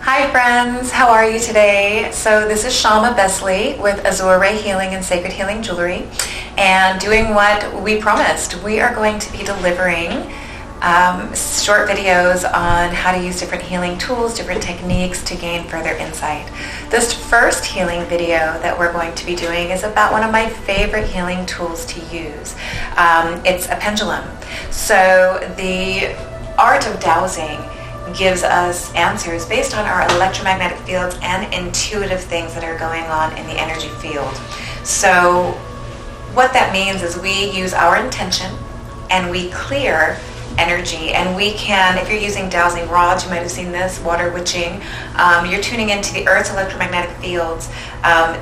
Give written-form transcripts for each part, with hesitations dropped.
Hi friends, how are you today? So this is Shama Besley with Azure Healing and Sacred Healing Jewelry, and doing what we promised. We are going to be delivering short videos on how to use different healing tools, different techniques to gain further insight. This first healing video that we're going to be doing is about one of my favorite healing tools to use. It's a pendulum. So the art of dowsing gives us answers based on our electromagnetic fields and intuitive things that are going on in the energy field. So what that means is we use our intention and we clear energy, and we can, if you're using dowsing rods, you might have seen this, water witching, you're tuning into the Earth's electromagnetic fields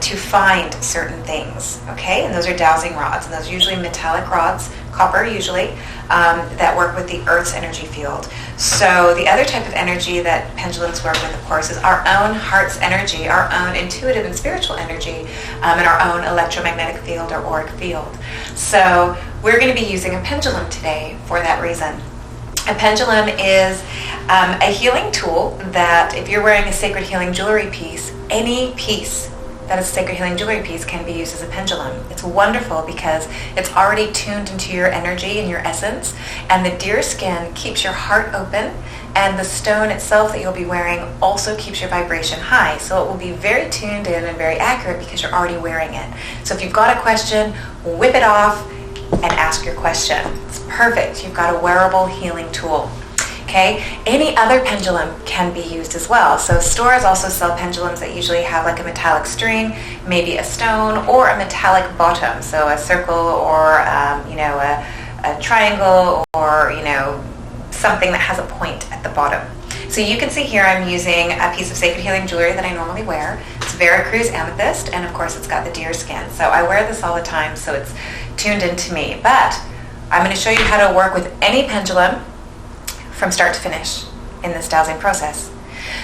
to find certain things, okay? And those are dowsing rods, and those are usually metallic rods, copper usually, that work with the Earth's energy field. So the other type of energy that pendulums work with, of course, is our own heart's energy, our own intuitive and spiritual energy, and our own electromagnetic field or auric field. So we're going to be using a pendulum today for that reason. A pendulum is a healing tool that if you're wearing a sacred healing jewelry piece, any piece that is a sacred healing jewelry piece can be used as a pendulum. It's wonderful because it's already tuned into your energy and your essence, and the deer skin keeps your heart open, and the stone itself that you'll be wearing also keeps your vibration high. So it will be very tuned in and very accurate because you're already wearing it. So if you've got a question, whip it off and ask your question. It's perfect. You've got a wearable healing tool. Okay, any other pendulum can be used as well. So stores also sell pendulums that usually have like a metallic string, maybe a stone, or a metallic bottom. So a circle, or a triangle, or something that has a point at the bottom. So you can see here I'm using a piece of sacred healing jewelry that I normally wear. It's Veracruz amethyst, and of course it's got the deer skin. So I wear this all the time, so it's tuned into me. But I'm going to show you how to work with any pendulum from start to finish in this dowsing process.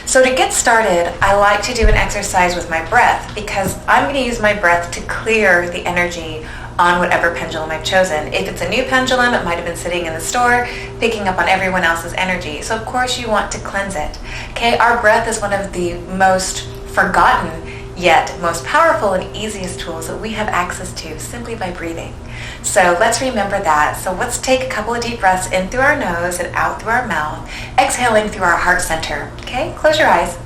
So to get started, I like to do an exercise with my breath, because I'm going to use my breath to clear the energy on whatever pendulum I've chosen. If it's a new pendulum, it might have been sitting in the store, picking up on everyone else's energy. So of course you want to cleanse it. Okay, our breath is one of the most forgotten yet most powerful and easiest tools that we have access to simply by breathing. So let's remember that. So let's take a couple of deep breaths in through our nose and out through our mouth, exhaling through our heart center. Okay, close your eyes.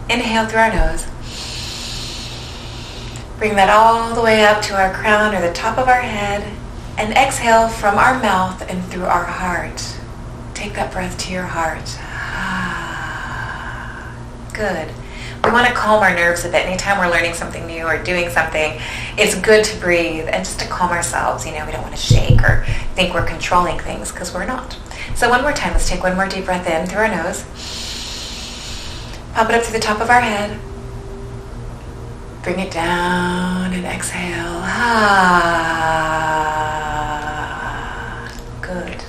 Inhale through our nose. Bring that all the way up to our crown or the top of our head, and exhale from our mouth and through our heart. Take that breath to your heart. Good. We want to calm our nerves a bit. Anytime we're learning something new or doing something, it's good to breathe and just to calm ourselves. We don't want to shake or think we're controlling things, because we're not. So one more time, let's take one more deep breath in through our nose. Pop it up to the top of our head. Bring it down and exhale. Good.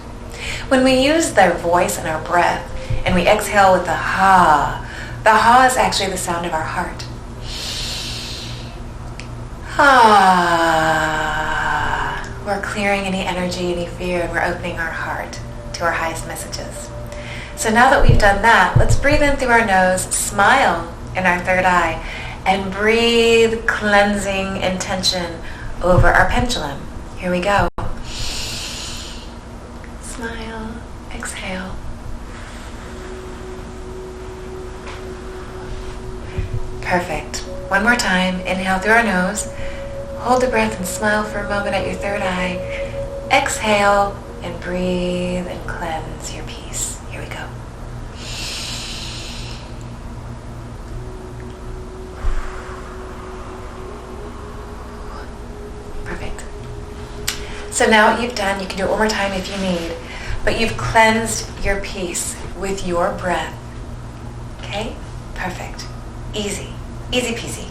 When we use the voice and our breath and we exhale with the ha is actually the sound of our heart. We're clearing any energy, any fear, and we're opening our heart to our highest messages. So now that we've done that, let's breathe in through our nose, smile in our third eye, and breathe cleansing intention over our pendulum. Here we go. Smile, exhale. Perfect. One more time. Inhale through our nose. Hold the breath and smile for a moment at your third eye. Exhale and breathe and cleanse your peace. Here we go. Perfect. So now what you've done, you can do it one more time if you need, but you've cleansed your peace with your breath. Okay? Perfect. Easy. Easy peasy.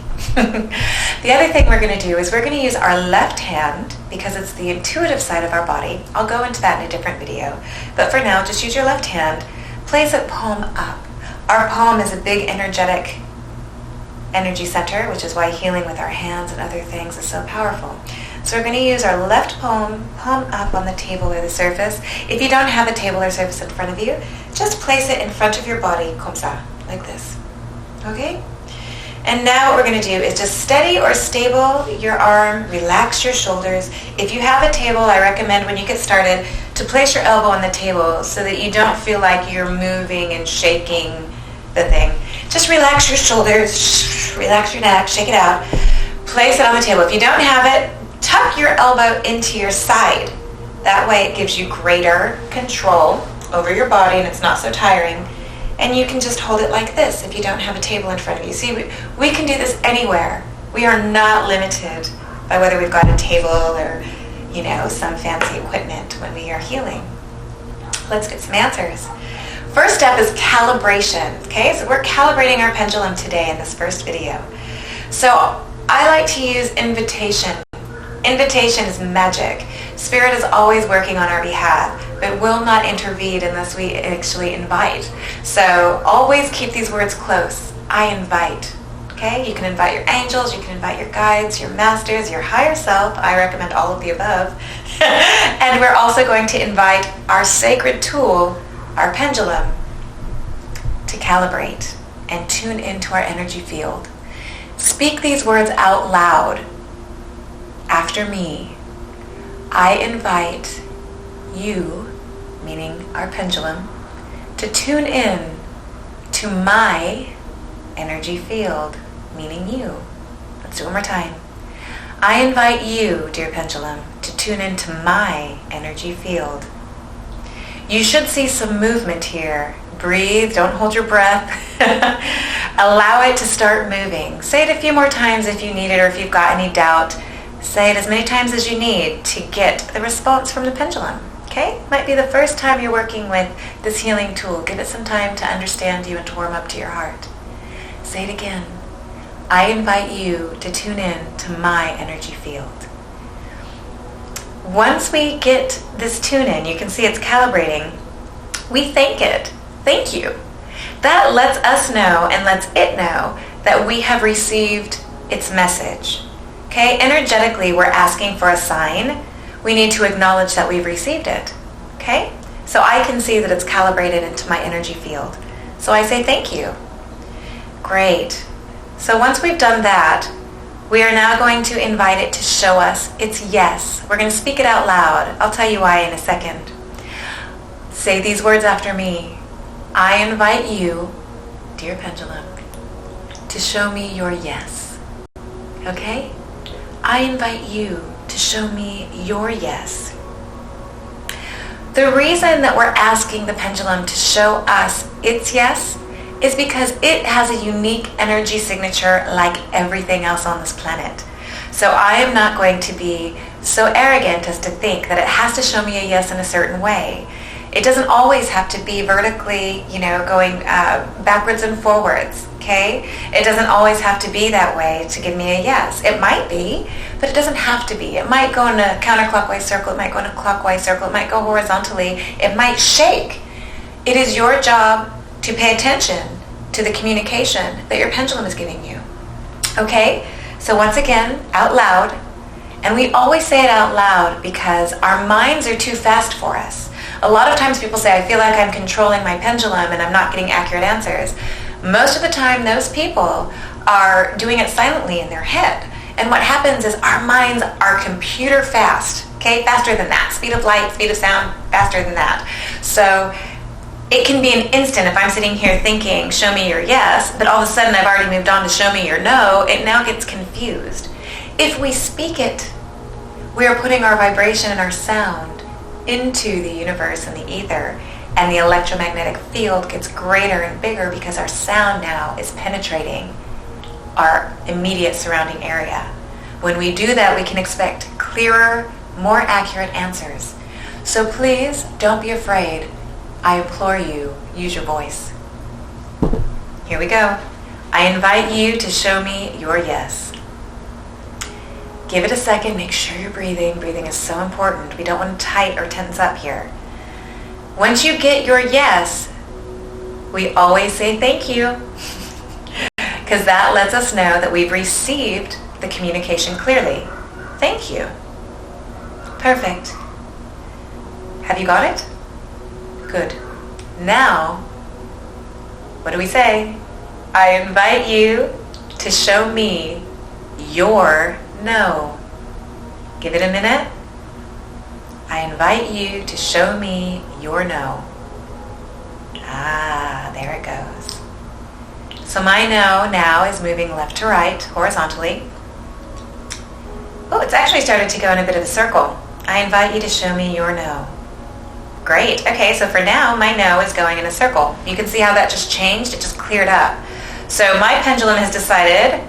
The other thing we're going to do is we're going to use our left hand, because it's the intuitive side of our body. I'll go into that in a different video. But for now, just use your left hand. Place it palm up. Our palm is a big energetic energy center, which is why healing with our hands and other things is so powerful. So we're going to use our left palm up on the table or the surface. If you don't have a table or surface in front of you, just place it in front of your body, comme ça, like this. Okay? And now what we're going to do is just steady or stable your arm, relax your shoulders. If you have a table, I recommend when you get started to place your elbow on the table so that you don't feel like you're moving and shaking the thing. Just relax your shoulders, relax your neck, shake it out. Place it on the table. If you don't have it, tuck your elbow into your side. That way it gives you greater control over your body and it's not so tiring. And you can just hold it like this if you don't have a table in front of you. See, we can do this anywhere. We are not limited by whether we've got a table or, some fancy equipment when we are healing. Let's get some answers. First step is calibration. Okay, so we're calibrating our pendulum today in this first video. So I like to use invitation. Invitation is magic. Spirit is always working on our behalf, but will not intervene unless we actually invite. So always keep these words close. I invite. Okay? You can invite your angels, you can invite your guides, your masters, your higher self. I recommend all of the above. And we're also going to invite our sacred tool, our pendulum, to calibrate and tune into our energy field. Speak these words out loud after me. I invite you, meaning our pendulum, to tune in to my energy field, meaning you. Let's do it one more time. I invite you, dear pendulum, to tune into my energy field. You should see some movement here. Breathe, don't hold your breath. Allow it to start moving. Say it a few more times if you need it or if you've got any doubt. Say it as many times as you need to get the response from the pendulum. Okay? Might be the first time you're working with this healing tool. Give it some time to understand you and to warm up to your heart. Say it again. I invite you to tune in to my energy field. Once we get this tune in, you can see it's calibrating. We thank it. Thank you. That lets us know and lets it know that we have received its message. Okay, energetically, we're asking for a sign. We need to acknowledge that we've received it. Okay, so I can see that it's calibrated into my energy field. So I say thank you. Great. So once we've done that, we are now going to invite it to show us its yes. We're going to speak it out loud. I'll tell you why in a second. Say these words after me. I invite you, dear pendulum, to show me your yes. Okay? I invite you to show me your yes. The reason that we're asking the pendulum to show us its yes is because it has a unique energy signature like everything else on this planet. So I am not going to be so arrogant as to think that it has to show me a yes in a certain way. It doesn't always have to be vertically, going backwards and forwards, okay? It doesn't always have to be that way to give me a yes. It might be, but it doesn't have to be. It might go in a counterclockwise circle. It might go in a clockwise circle. It might go horizontally. It might shake. It is your job to pay attention to the communication that your pendulum is giving you, okay? So once again, out loud. And we always say it out loud because our minds are too fast for us. A lot of times people say, I feel like I'm controlling my pendulum and I'm not getting accurate answers. Most of the time, those people are doing it silently in their head. And what happens is our minds are computer fast, okay? Faster than that. Speed of light, speed of sound, faster than that. So it can be an instant if I'm sitting here thinking, show me your yes, but all of a sudden I've already moved on to show me your no. It now gets confused. If we speak it, we are putting our vibration and our sound into the universe and the ether, and the electromagnetic field gets greater and bigger because our sound now is penetrating our immediate surrounding area. When we do that, we can expect clearer, more accurate answers. So please don't be afraid. I implore you, use your voice. Here we go. I invite you to show me your yes. Give it a second. Make sure you're breathing. Breathing is so important. We don't want to tight or tense up here. Once you get your yes, we always say thank you because that lets us know that we've received the communication clearly. Thank you. Perfect. Have you got it? Good. Now, what do we say? I invite you to show me your no. Give it a minute. I invite you to show me your no. Ah, there it goes. So my no now is moving left to right, horizontally. Oh, it's actually started to go in a bit of a circle. I invite you to show me your no. Great. Okay, so for now, my no is going in a circle. You can see how that just changed. It just cleared up. So my pendulum has decided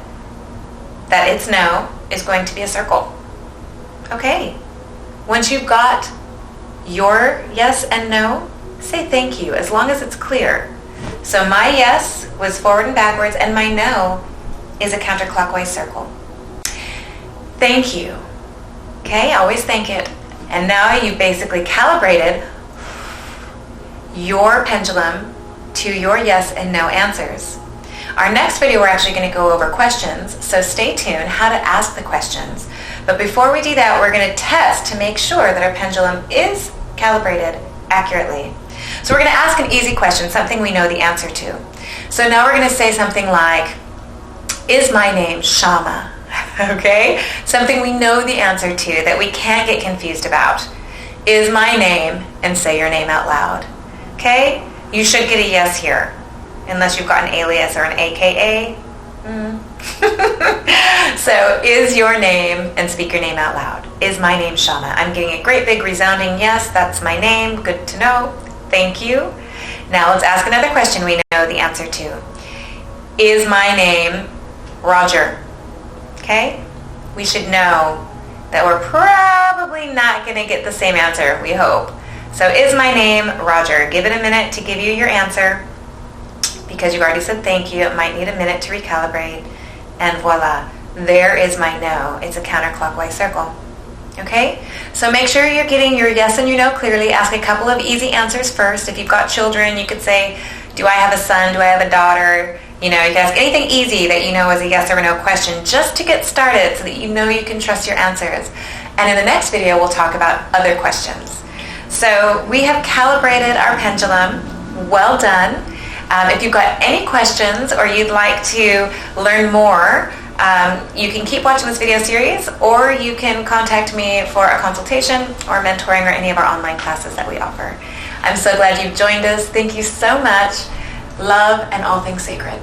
that its no is going to be a circle. Okay. Once you've got your yes and no, say thank you, as long as it's clear. So my yes was forward and backwards, and my no is a counterclockwise circle. Thank you. Okay, always thank it. And now you basically calibrated your pendulum to your yes and no answers. Our next video, we're actually going to go over questions, so stay tuned how to ask the questions. But before we do that, we're going to test to make sure that our pendulum is calibrated accurately. So we're going to ask an easy question, something we know the answer to. So now we're going to say something like, is my name Shama? Okay? Something we know the answer to that we can't get confused about. Is my name, and say your name out loud. Okay? You should get a yes here, unless you've got an alias or an AKA. So, is your name, and speak your name out loud. Is my name Shama? I'm getting a great big resounding yes, that's my name. Good to know. Thank you. Now let's ask another question we know the answer to. Is my name Roger? Okay? We should know that we're probably not going to get the same answer, we hope. So is my name Roger? Give it a minute to give you your answer. Because you've already said thank you, it might need a minute to recalibrate. And voila, there is my no. It's a counterclockwise circle. Okay? So make sure you're getting your yes and your no clearly. Ask a couple of easy answers first. If you've got children, you could say, do I have a son? Do I have a daughter? You know, you can ask anything easy that you know is a yes or a no question just to get started so that you know you can trust your answers. And in the next video, we'll talk about other questions. So we have calibrated our pendulum. Well done. If you've got any questions or you'd like to learn more, you can keep watching this video series, or you can contact me for a consultation or mentoring or any of our online classes that we offer. I'm so glad you've joined us. Thank you so much. Love and all things sacred.